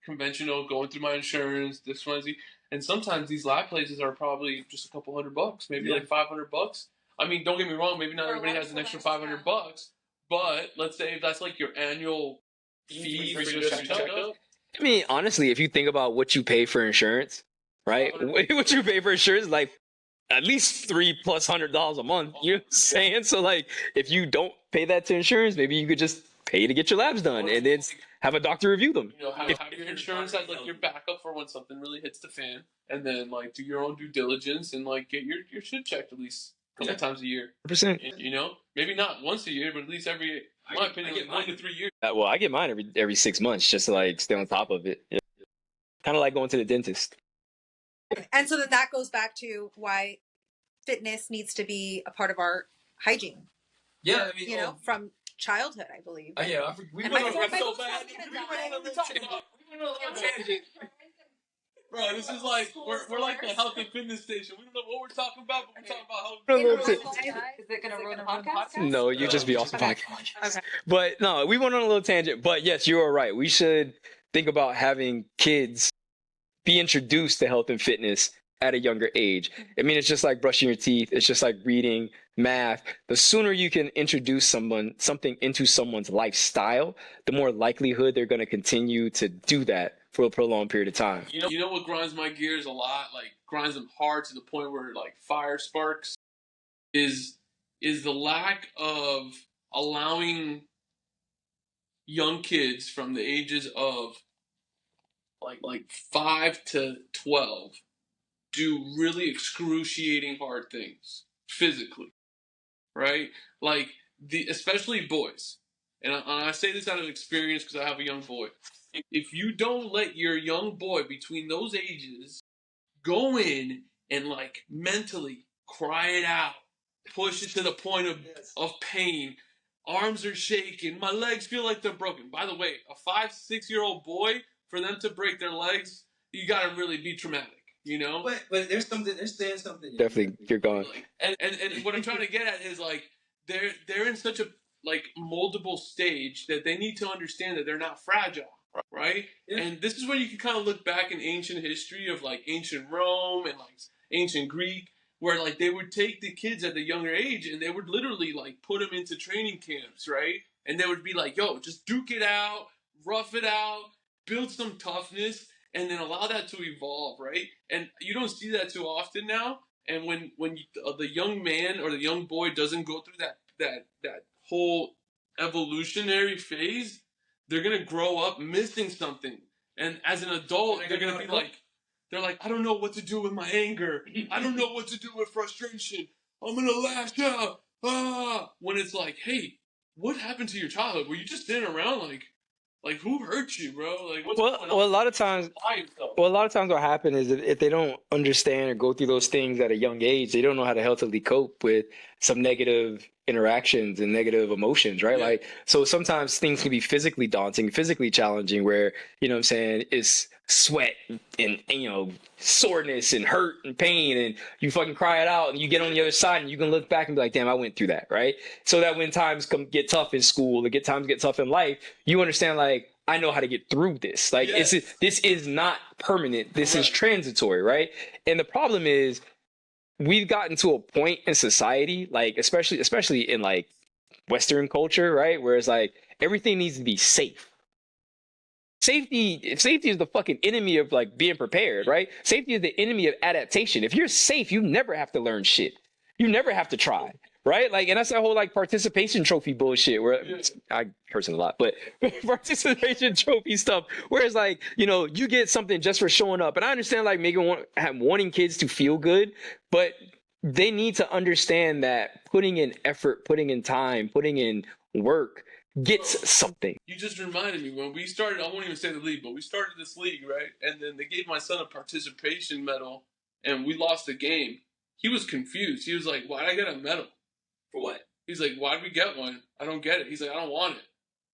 Speaker 2: Conventional, going through my insurance, this one, and sometimes these lab places are probably just a couple $100, maybe like $500. I mean, don't get me wrong. Maybe not everybody has an extra $500, but let's say if that's like your annual fee for your checkup.
Speaker 4: I mean, honestly, if you think about what you pay for insurance, right? What you pay for insurance, like at least $300+ a month. You know what I'm saying? So like, if you don't pay that to insurance, maybe you could just pay to get your labs done and then have a doctor review them.
Speaker 2: Have your insurance as like your backup for when something really hits the fan, and then like do your own due diligence and like get your shit checked at least a couple times a year.
Speaker 4: 100%.
Speaker 2: Maybe not once a year, but at least every, in my opinion, like 1 to 3 years.
Speaker 4: Well, I get mine every 6 months just to like stay on top of it. Kind of like going to the dentist.
Speaker 1: And so then that goes back to why fitness needs to be a part of our hygiene.
Speaker 3: Yeah, I mean,
Speaker 1: from childhood, I believe.
Speaker 3: We went on so bad. We went on a tangent.
Speaker 2: Bro, this is like we're like the health and fitness station. We don't know what we're talking about, but we're talking about health.
Speaker 1: Is it going to ruin the podcast?
Speaker 4: No, you just be off the podcast.
Speaker 1: Okay.
Speaker 4: But no, we went on a little tangent. But yes, you are right. We should think about having kids be introduced to health and fitness at a younger age. I mean, it's just like brushing your teeth. It's just like reading, math. The sooner you can introduce something into someone's lifestyle, the more likelihood they're going to continue to do that for a prolonged period of time.
Speaker 2: You know what grinds my gears a lot, like grinds them hard to the point where like fire sparks, is the lack of allowing young kids from the ages of like 5 to 12 do really excruciating hard things physically, right? Like especially boys, and I say this out of experience because I have a young boy. If you don't let your young boy between those ages go in and like mentally cry it out, push it to the point of pain, arms are shaking, my legs feel like they're broken. By the way, a 5-6-year-old boy, for them to break their legs, you gotta really be traumatic. You know,
Speaker 3: but there's saying something.
Speaker 4: Definitely, you're gone.
Speaker 2: And what I'm trying to get at is like they're in such a like moldable stage that they need to understand that they're not fragile, right? Yeah. And this is where you can kind of look back in ancient history of like ancient Rome and like ancient Greek, where like they would take the kids at the younger age and they would literally like put them into training camps, right? And they would be like, yo, just duke it out, rough it out, build some toughness, and then allow that to evolve, right? And you don't see that too often now. And when the young man or the young boy doesn't go through that whole evolutionary phase, they're gonna grow up missing something. And as an adult, they're gonna be like, I don't know what to do with my anger. I don't know what to do with frustration. I'm gonna lash out. When it's like, hey, what happened to your childhood? Were you just sitting around like who hurt you, bro? Like what's going on?
Speaker 4: Well, a lot of times what happens is if they don't understand or go through those things at a young age, they don't know how to healthily cope with some negative interactions and negative emotions, right?
Speaker 2: Yeah.
Speaker 4: Like, so sometimes things can be physically daunting, physically challenging, where, you know what I'm saying, it's sweat and you know, soreness and hurt and pain, and you fucking cry it out and you get on the other side and you can look back and be like, damn, I went through that, right? So that when times get tough in school or times get tough in life, you understand, like, I know how to get through this. Like,
Speaker 2: Yes.
Speaker 4: this is not permanent. This is transitory, right? And the problem is we've gotten to a point in society, like especially in like Western culture, right, where it's like everything needs to be safe. Safety is the fucking enemy of like being prepared, right? Safety is the enemy of adaptation. If you're safe, you never have to learn shit. You never have to try, right? Like, and that's that whole like participation trophy bullshit where I curse a lot, but participation trophy stuff, where it's like, you know, you get something just for showing up. And I understand like wanting kids to feel good, but they need to understand that putting in effort, putting in time, putting in work gets something.
Speaker 2: You just reminded me when we started, I won't even say the league, but we started this league, right? And then they gave my son a participation medal and we lost the game. He was confused. He was like, why'd I get a medal?
Speaker 3: For what?
Speaker 2: He's like, why'd we get one? I don't get it. He's like, I don't want it.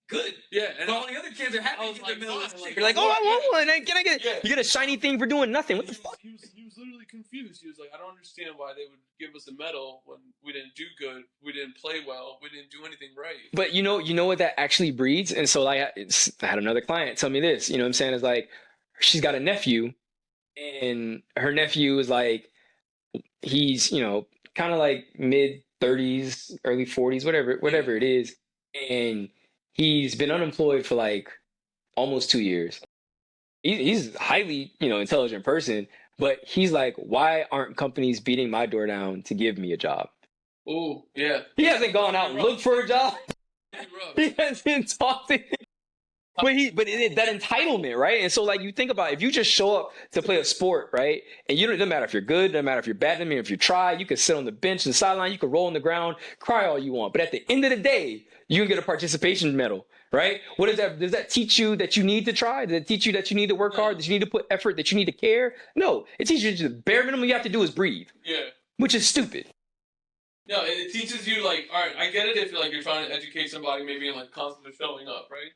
Speaker 3: Good.
Speaker 2: Yeah. And
Speaker 3: all the other kids are happy to get the medal.
Speaker 4: You're like, oh, I want one. Can I get it? Yeah. You get a shiny thing for doing nothing. What the fuck?
Speaker 2: He was literally confused. He was like, I don't understand why they would give us a medal when we didn't do good, we didn't play well, we didn't do anything right.
Speaker 4: But you know what that actually breeds? And so like I had another client tell me this, you know what I'm saying? It's like, she's got a nephew and her nephew is like, he's, you know, kind of like mid 30s, early 40s, whatever it is. And he's been unemployed for like almost 2 years. He's a highly, you know, intelligent person, but he's like, why aren't companies beating my door down to give me a job?
Speaker 2: Oh, yeah.
Speaker 4: He hasn't gone out and looked for a job. He hasn't talked to him. But that entitlement, right? And so like you think about it, if you just show up to play a sport, right? And it doesn't matter if you're good, doesn't matter if you're bad, doesn't matter if you try, you can sit on the bench and the sideline, you can roll on the ground, cry all you want. But at the end of the day, you can get a participation medal, right? What is that? Does that teach you that you need to try? Does it teach you that you need to work hard, that you need to put effort, that you need to care? No, it teaches you the bare minimum you have to do is breathe.
Speaker 2: Yeah.
Speaker 4: Which is stupid.
Speaker 2: No, it teaches you like, all right, I get it if like you're trying to educate somebody maybe in like constantly showing up, right?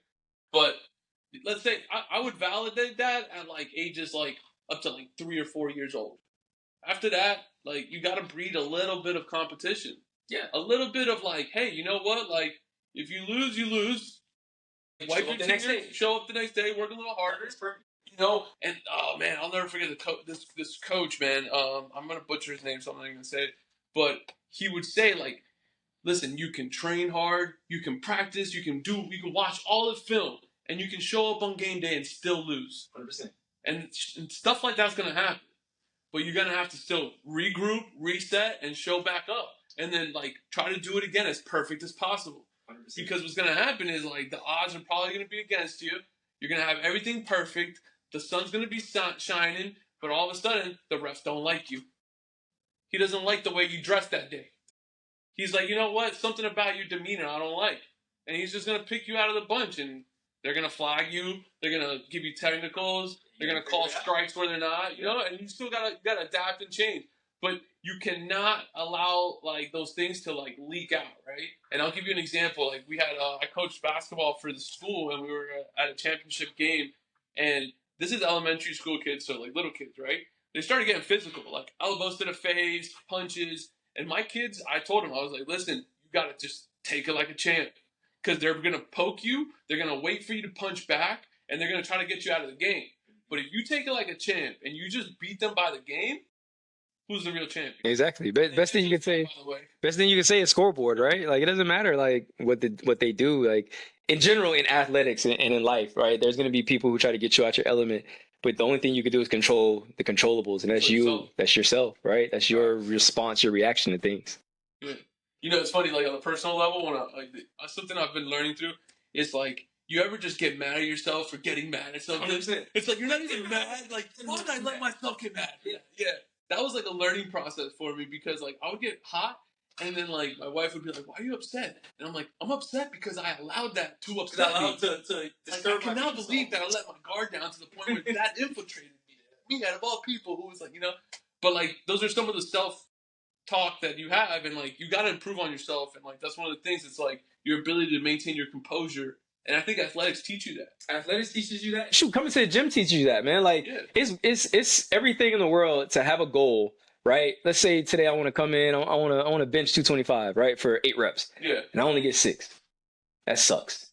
Speaker 2: But let's say I would validate that at like ages like up to like 3 or 4 years old. After that, like you got to breed a little bit of competition. Yeah. A little bit of like, hey, you know what? Like if you lose, you lose. wipe your tears, show up the next day, work a little harder. You know, and oh man, I'll never forget this coach, man. I'm gonna butcher his name, so I'm not even gonna say it. But he would say, like, listen, you can train hard, you can practice, you can watch all the film, and you can show up on game day and still lose. 100%. And stuff like that's gonna happen. But you're gonna have to still regroup, reset, and show back up. And then like try to do it again as perfect as possible. 100%. Because what's gonna happen is like the odds are probably gonna be against you. You're gonna have everything perfect. The sun's gonna be shining, but all of a sudden the refs don't like you. He doesn't like the way you dress that day. He's like, you know what? Something about your demeanor I don't like, and he's just gonna pick you out of the bunch, and they're gonna flag you. They're gonna give you technicals. They're gonna call strikes where they're not. You know, and you still gotta adapt and change. But you cannot allow like those things to like leak out, right? And I'll give you an example. Like we had, I coached basketball for the school, and we were at a championship game, and this is elementary school kids, so like little kids, right? They started getting physical, like elbows to the face, punches. And my kids, I told them, I was like, listen, you got to just take it like a champ. Because they're going to poke you, they're going to wait for you to punch back, and they're going to try to get you out of the game. But if you take it like a champ and you just beat them by the game, who's the real champion?
Speaker 4: Exactly. Best thing you can say. Best thing you can say is scoreboard, right? Like it doesn't matter like what they do. Like in general, in athletics and in life, right? There's going to be people who try to get you out your element. But the only thing you can do is control the controllables, and that's you. That's yourself, right? That's your response, your reaction to things.
Speaker 2: Yeah. You know, it's funny. Like on a personal level, when something I've been learning through is like, you ever just get mad at yourself for getting mad at something? 100%. It's like you're not even mad. Like, why did I let myself get mad? Yeah. That was like a learning process for me because like I would get hot, and then like my wife would be like, "Why are you upset?" And I'm like, "I'm upset because I allowed that to upset me. I cannot believe that I let my guard down to the point where that infiltrated me. Me out of all people, who was like, you know." But like those are some of the self-talk that you have, and like you got to improve on yourself, and like that's one of the things. It's like your ability to maintain your composure. And I think athletics teach you that. Athletics teaches you that?
Speaker 4: Shoot, coming to the gym teaches you that, man. Like, it's everything in the world to have a goal, right? Let's say today I want to come in, I want to bench 225, right, for 8 reps.
Speaker 2: Yeah.
Speaker 4: And I only get 6. That sucks.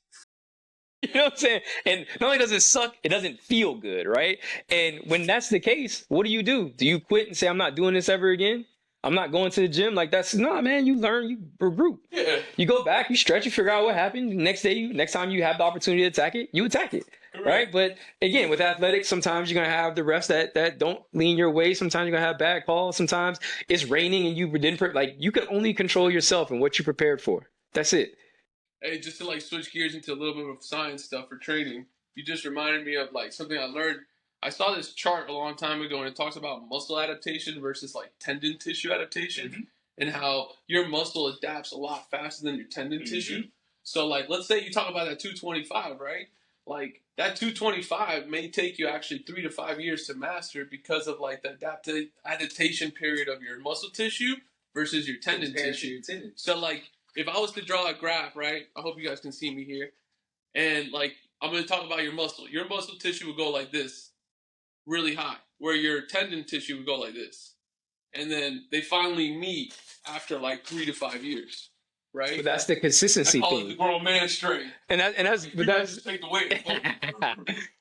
Speaker 4: You know what I'm saying? And not only does it suck, it doesn't feel good, right? And when that's the case, what do? Do you quit and say, I'm not doing this ever again? I'm not going to the gym. Like man, you learn, you regroup.
Speaker 2: Yeah.
Speaker 4: You go back, you stretch, you figure out what happened. Next time you have the opportunity to attack it, you attack it. Right? But again, with athletics, sometimes you're going to have the refs that don't lean your way. Sometimes you're going to have bad calls. Sometimes it's raining and you didn't, like you can only control yourself and what you prepared for. That's it.
Speaker 2: Hey, just to like switch gears into a little bit of science stuff for training, you just reminded me of like something I learned. I saw this chart a long time ago, and it talks about muscle adaptation versus like tendon tissue adaptation, and how your muscle adapts a lot faster than your tendon tissue. So like, let's say you talk about that 225, right? Like that 225 may take you actually 3 to 5 years to master because of like the adaptation period of your muscle tissue versus your tendon tissue. So like, if I was to draw a graph, right? I hope you guys can see me here, and like I'm going to talk about your muscle. Your muscle tissue would go like this. Really high, where your tendon tissue would go like this, and then they finally meet after like 3 to 5 years, right?
Speaker 4: But that's the consistency
Speaker 2: I call
Speaker 4: thing.
Speaker 2: it the grown man strength.
Speaker 4: And that's
Speaker 2: take the weight.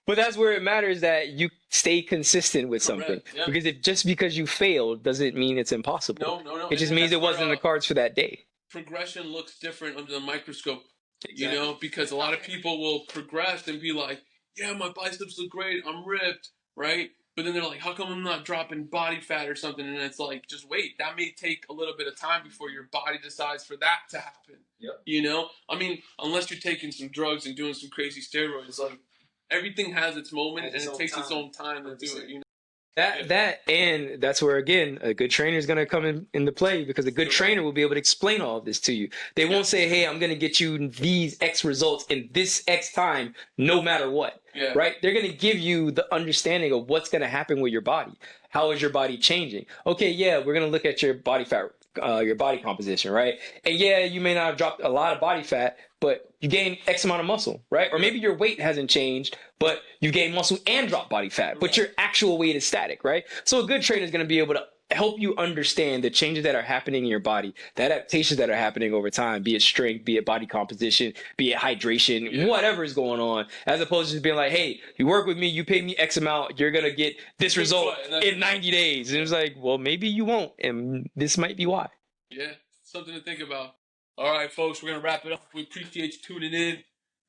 Speaker 4: But that's where it matters that you stay consistent with something.
Speaker 2: Yeah.
Speaker 4: Because just because you failed doesn't mean it's impossible.
Speaker 2: No.
Speaker 4: It just means it wasn't in the cards for that day.
Speaker 2: Progression looks different under the microscope, you know, because a lot of people will progress and be like, "Yeah, my biceps look great, I'm ripped." Right? But then they're like, how come I'm not dropping body fat or something? And it's like, just wait. That may take a little bit of time before your body decides for that to happen.
Speaker 3: Yep.
Speaker 2: You know? I mean, unless you're taking some drugs and doing some crazy steroids, like everything has its moment and it takes its own time to do it, you know?
Speaker 4: And that's where, again, a good trainer is going to come into play, because a good trainer will be able to explain all of this to you. They won't say, hey, I'm going to get you these X results in this X time, no matter what.
Speaker 2: Yeah.
Speaker 4: Right? They're going to give you the understanding of what's going to happen with your body. How is your body changing? Okay, yeah, we're going to look at your body fat, your body composition, right? And yeah, you may not have dropped a lot of body fat, but you gain X amount of muscle, right? Or maybe your weight hasn't changed, but you gain muscle and drop body fat, but your actual weight is static, right? So a good trainer is going to be able to help you understand the changes that are happening in your body, the adaptations that are happening over time, be it strength, be it body composition, be it hydration, whatever is going on, as opposed to just being like, hey, you work with me, you pay me X amount, you're going to get this result in 90 days. And it's like, well, maybe you won't. And this might be why.
Speaker 2: Yeah, something to think about. All right, folks, we're going to wrap it up. We appreciate you tuning in.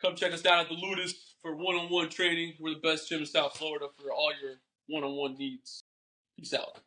Speaker 2: Come check us out at the Ludus for one-on-one training. We're the best gym in South Florida for all your one-on-one needs. Peace out.